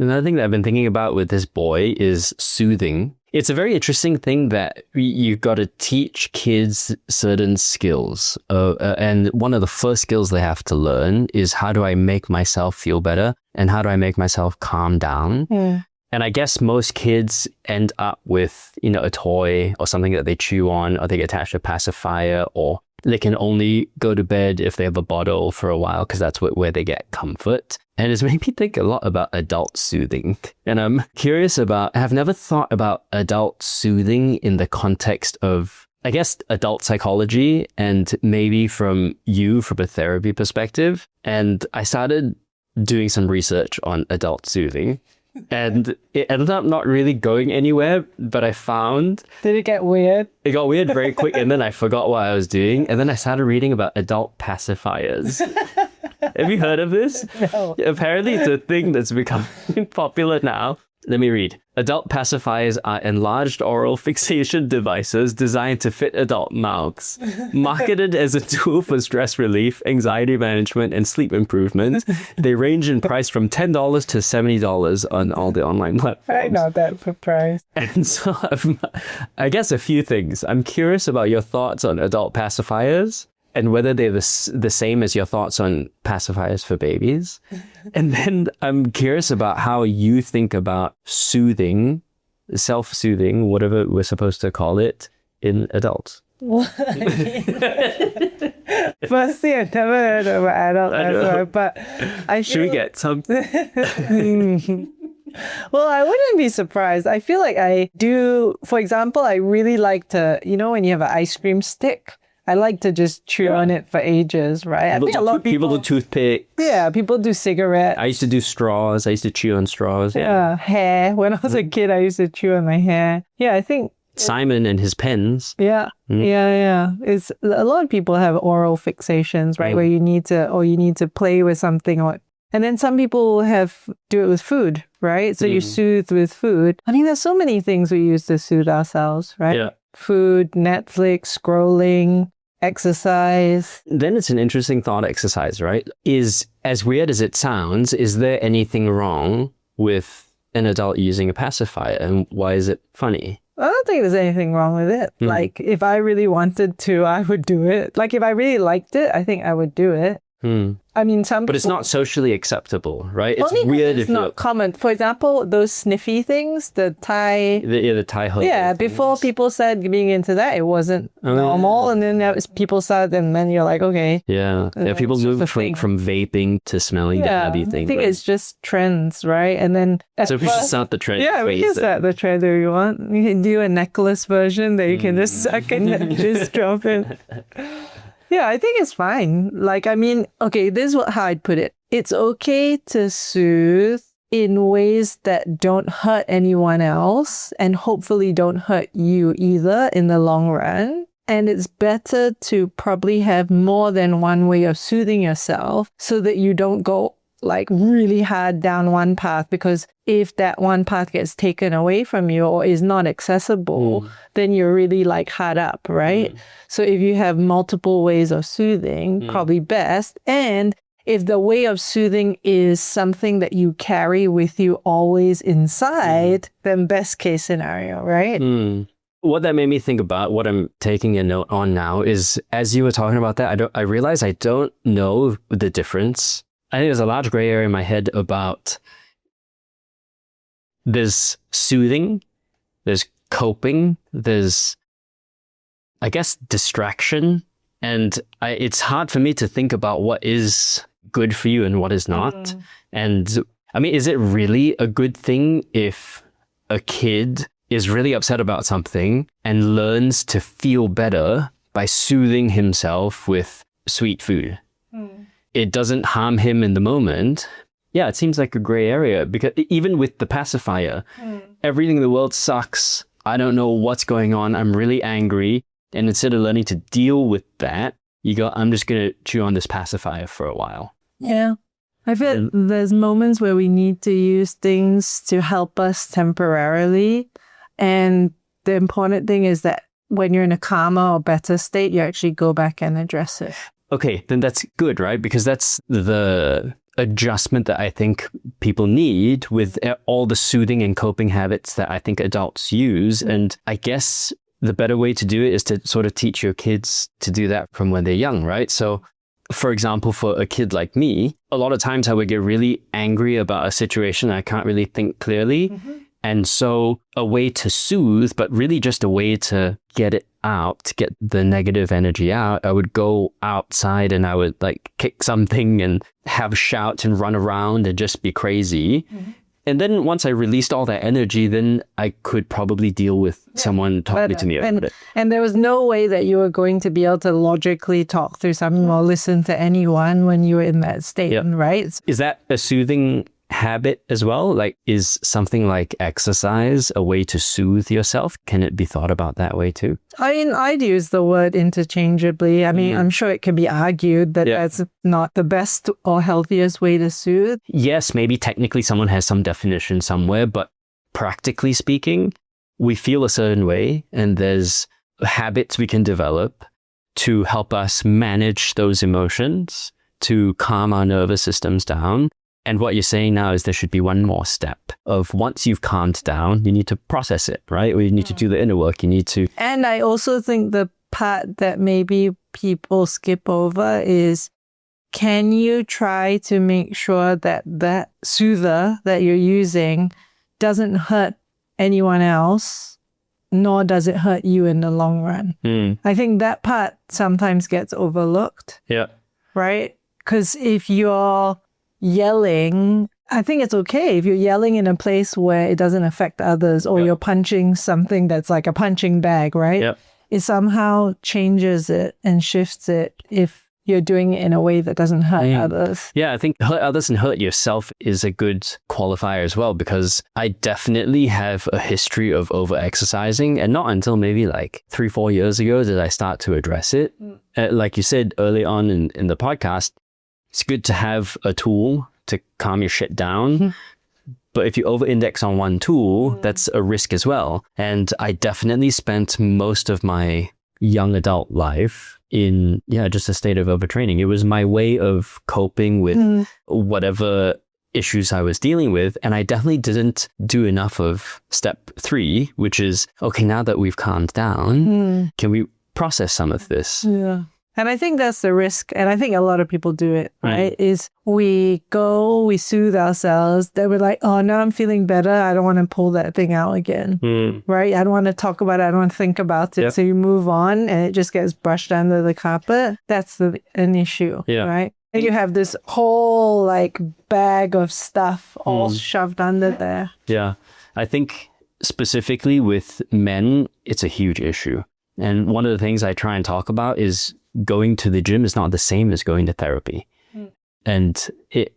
Another thing that I've been thinking about with this boy is soothing. It's a very interesting thing that you've got to teach kids certain skills. And one of the first skills they have to learn is how do I make myself feel better and how do I make myself calm down? Yeah. And I guess most kids end up with, a toy or something that they chew on, or they get attached to a pacifier, or they can only go to bed if they have a bottle for a while because that's where they get comfort. And it's made me think a lot about adult soothing. And I'm curious I've never thought about adult soothing in the context of, I guess, adult psychology and maybe from a therapy perspective. And I started doing some research on adult soothing. And it ended up not really going anywhere, but I found... Did it get weird? It got weird very quick, and then I forgot what I was doing. And then I started reading about adult pacifiers. Have you heard of this? No. Apparently it's a thing that's becoming popular now. Let me read. Adult pacifiers are enlarged oral fixation devices designed to fit adult mouths. Marketed as a tool for stress relief, anxiety management, and sleep improvement, they range in price from $10 to $70 on all the online platforms. I'm not that surprised. And so I guess a few things. I'm curious about your thoughts on adult pacifiers and whether they're the same as your thoughts on pacifiers for babies. And then I'm curious about how you think about soothing, self-soothing, whatever we're supposed to call it, in adults. Firstly, I've never heard of an adult pacifier, but I Should we get some? Well, I wouldn't be surprised. I feel like I do, for example, I really like to, when you have an ice cream stick, I like to just chew on it for ages, right? I think a lot of people do toothpick. Yeah, people do cigarettes. I used to do straws. I used to chew on straws. Yeah, hair. When I was a kid, I used to chew on my hair. Yeah, I think Simon and his pens. Yeah. It's a lot of people have oral fixations, right? Where you need to play with something, and then some people do it with food, right? So you soothe with food. I mean, there's so many things we use to soothe ourselves, right? Yeah. Food, Netflix, scrolling, exercise. Then it's an interesting thought exercise, right? Is, as weird as it sounds, is there anything wrong with an adult using a pacifier, and why is it funny? I don't think there's anything wrong with it. Like, if I really wanted to, I would do it. Like, if I really liked it, I think I would do it. I mean, but it's not socially acceptable, right? It's only weird if it's not common. For example, those sniffy things, the Thai... The Thai hug. Yeah, before people started being into that, it wasn't normal. And then people started, and then you're like, okay. Yeah, people move from vaping to smelling dabby things. I think it's just trends, right? And then... So we should start the trend. Yeah, we can start the trend if you want. You can do a necklace version that you can just suck and just drop in. Yeah, I think it's fine. Like, I mean, okay, this is how I'd put it. It's okay to soothe in ways that don't hurt anyone else and hopefully don't hurt you either in the long run. And it's better to probably have more than one way of soothing yourself so that you don't go like really hard down one path, because if that one path gets taken away from you or is not accessible, then you're really like hard up, right? So if you have multiple ways of soothing, probably best. And if the way of soothing is something that you carry with you always inside, then best case scenario, right? What that made me think about, what I'm taking a note on now, is as you were talking about that, I realized I don't know the difference. I think there's a large gray area in my head about there's soothing, there's coping, there's, I guess, distraction. And it's hard for me to think about what is good for you and what is not. And I mean, is it really a good thing if a kid is really upset about something and learns to feel better by soothing himself with sweet food? It doesn't harm him in the moment. Yeah, it seems like a gray area, because even with the pacifier, everything in the world sucks. I don't know what's going on. I'm really angry. And instead of learning to deal with that, you go, I'm just going to chew on this pacifier for a while. Yeah. I feel there's moments where we need to use things to help us temporarily. And the important thing is that when you're in a calmer or better state, you actually go back and address it. Okay, then that's good, right? Because that's the adjustment that I think people need with all the soothing and coping habits that I think adults use. And I guess the better way to do it is to sort of teach your kids to do that from when they're young, right? So for example, for a kid like me, a lot of times I would get really angry about a situation. I can't really think clearly. And so a way to soothe, but really just a way to get it out, to get the negative energy out, I would go outside and I would like kick something and have shouts and run around and just be crazy. And then once I released all that energy, then I could probably deal with someone talking to me about it. And there was no way that you were going to be able to logically talk through something or listen to anyone when you were in that state, right? Is that a soothing habit as well? Like, is something like exercise a way to soothe yourself? Can it be thought about that way too? I mean, I'd use the word interchangeably. I mean, I'm sure it can be argued that that's not the best or healthiest way to soothe. Yes, maybe technically someone has some definition somewhere, but practically speaking, we feel a certain way and there's habits we can develop to help us manage those emotions, to calm our nervous systems down. And what you're saying now is there should be one more step of once you've calmed down, you need to process it, right? Or you need to do the inner work. You need to... And I also think the part that maybe people skip over is, can you try to make sure that that soother that you're using doesn't hurt anyone else, nor does it hurt you in the long run? I think that part sometimes gets overlooked. Yeah. Right? Because if you're yelling, I think it's okay if you're yelling in a place where it doesn't affect others, or you're punching something that's like a punching bag, right? Yep. It somehow changes it and shifts it if you're doing it in a way that doesn't hurt others. Yeah, I think hurt others and hurt yourself is a good qualifier as well, because I definitely have a history of over-exercising, and not until maybe like 3-4 years ago did I start to address it. Like you said early on in the podcast, it's good to have a tool to calm your shit down. But if you over-index on one tool, that's a risk as well. And I definitely spent most of my young adult life in, just a state of overtraining. It was my way of coping with whatever issues I was dealing with. And I definitely didn't do enough of step 3, which is, okay, now that we've calmed down, can we process some of this? Yeah. And I think that's the risk. And I think a lot of people do it, right? Is we soothe ourselves. Then we're like, oh, now I'm feeling better. I don't want to pull that thing out again, right? I don't want to talk about it. I don't want to think about it. So you move on and it just gets brushed under the carpet. That's an issue, right? And you have this whole like bag of stuff all shoved under there. Yeah. I think specifically with men, it's a huge issue. And one of the things I try and talk about is going to the gym is not the same as going to therapy. And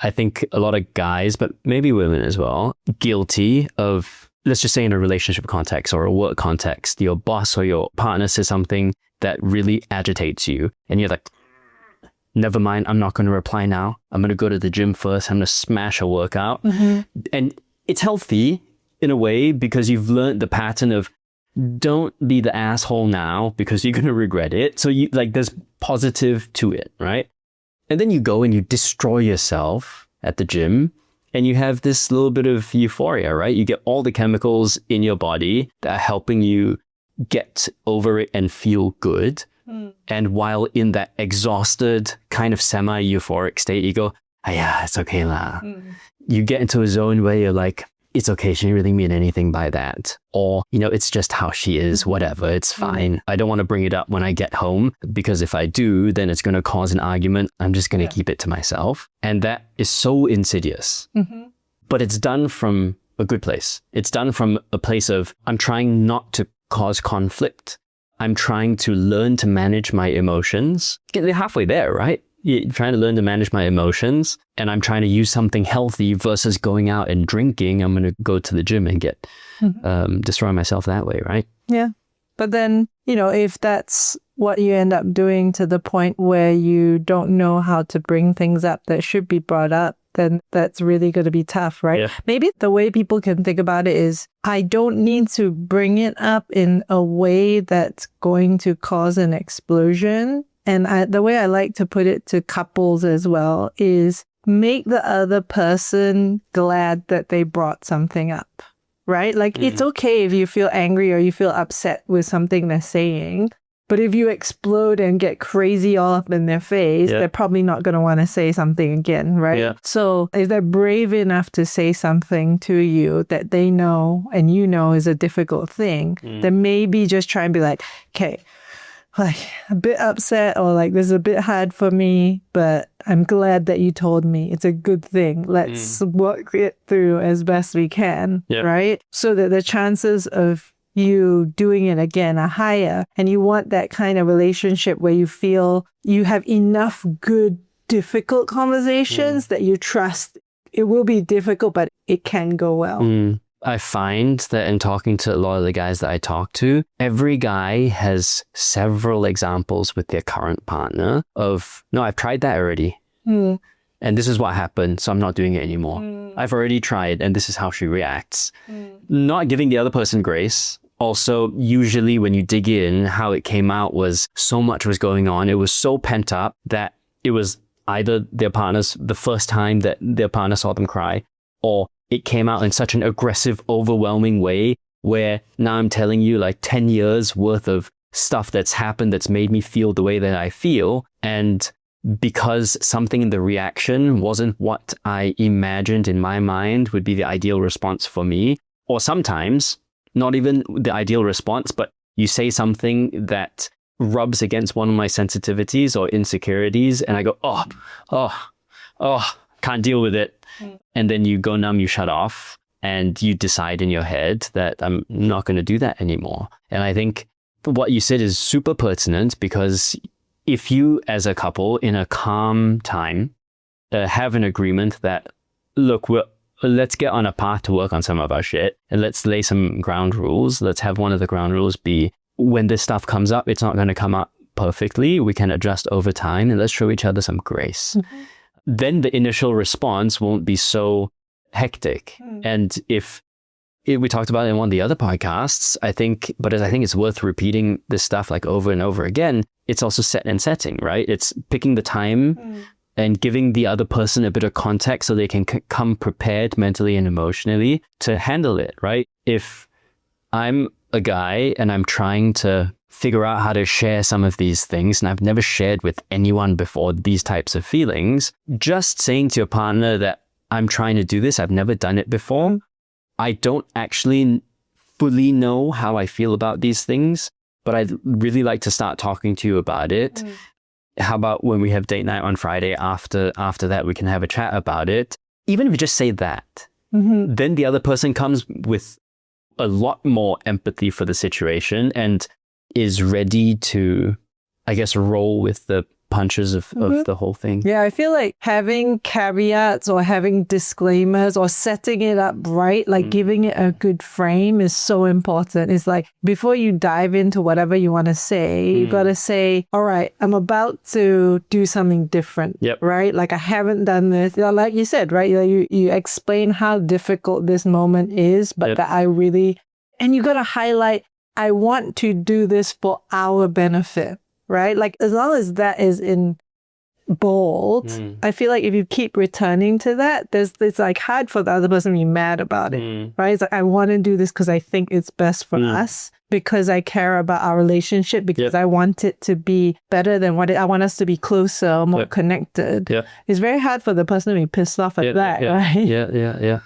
I think a lot of guys, but maybe women as well, guilty of, let's just say in a relationship context or a work context, your boss or your partner says something that really agitates you. And you're like, never mind, I'm not going to reply now. I'm going to go to the gym first. I'm going to smash a workout. And it's healthy in a way because you've learned the pattern of, don't be the asshole now because you're going to regret it. So you like there's positive to it, right? And then you go and you destroy yourself at the gym and you have this little bit of euphoria, right? You get all the chemicals in your body that are helping you get over it and feel good. And while in that exhausted kind of semi-euphoric state, you go, it's okay lah. You get into a zone where you're like, it's okay, she didn't really mean anything by that. Or, it's just how she is, whatever, it's fine. I don't want to bring it up when I get home because if I do, then it's going to cause an argument. I'm just going to keep it to myself. And that is so insidious. But it's done from a good place. It's done from a place of, I'm trying not to cause conflict. I'm trying to learn to manage my emotions. They're halfway there, right? You're trying to learn to manage my emotions, and I'm trying to use something healthy versus going out and drinking. I'm going to go to the gym and get destroy myself that way, right? Yeah. But then, if that's what you end up doing to the point where you don't know how to bring things up that should be brought up, then that's really going to be tough, right? Yeah. Maybe the way people can think about it is, I don't need to bring it up in a way that's going to cause an explosion. And the way I like to put it to couples as well is, make the other person glad that they brought something up, right? Like it's okay if you feel angry or you feel upset with something they're saying. But if you explode and get crazy all up in their face, they're probably not going to want to say something again, right? Yeah. So if they're brave enough to say something to you that they know and you know is a difficult thing, then maybe just try and be like, okay, like a bit upset or like this is a bit hard for me, but I'm glad that you told me. It's a good thing. Let's work it through as best we can, right? So that the chances of you doing it again are higher. And you want that kind of relationship where you feel you have enough good, difficult conversations that you trust. It will be difficult, but it can go well. I find that in talking to a lot of the guys that I talk to, every guy has several examples with their current partner of, no, I've tried that already. And this is what happened, so I'm not doing it anymore. I've already tried, and this is how she reacts. Not giving the other person grace. Also, usually when you dig in, how it came out was so much was going on. It was so pent up that it was either their partner's, the first time that their partner saw them cry, or it came out in such an aggressive, overwhelming way where now I'm telling you like 10 years worth of stuff that's happened that's made me feel the way that I feel. And because something in the reaction wasn't what I imagined in my mind would be the ideal response for me, or sometimes not even the ideal response, but you say something that rubs against one of my sensitivities or insecurities and I go, can't deal with it. And then you go numb, you shut off, and you decide in your head that I'm not going to do that anymore. And I think what you said is super pertinent, because if you as a couple in a calm time have an agreement that, look, let's get on a path to work on some of our shit and let's lay some ground rules. Let's have one of the ground rules be, when this stuff comes up, it's not going to come up perfectly. We can adjust over time, and let's show each other some grace. Then the initial response won't be so hectic. And if we talked about it in one of the other podcasts, I think it's worth repeating this stuff like over and over again. It's also set and setting, right? It's picking the time and giving the other person a bit of context so they can come prepared mentally and emotionally to handle it, right? If I'm a guy and I'm trying to figure out how to share some of these things, and I've never shared with anyone before these types of feelings, just saying to your partner that I'm trying to do this, I've never done it before, I don't actually fully know how I feel about these things, but I'd really like to start talking to you about it. How about when we have date night on Friday, after that we can have a chat about it? Even if you just say that, then the other person comes with a lot more empathy for the situation and is ready to, I guess, roll with the punches of the whole thing. Yeah, I feel like having caveats or having disclaimers or setting it up right, like giving it a good frame is so important. It's like before you dive into whatever you want to say, you got to say, all right, I'm about to do something different, right? Like I haven't done this. Like you said, right? You explain how difficult this moment is, but that I really, and you got to highlight, I want to do this for our benefit, right? Like as long as that is in bold, I feel like if you keep returning to that, it's like hard for the other person to be mad about it, right? It's like, I want to do this because I think it's best for us, because I care about our relationship, because I want it to be better than I want us to be closer, more connected. It's very hard for the person to be pissed off at that, right? Yeah.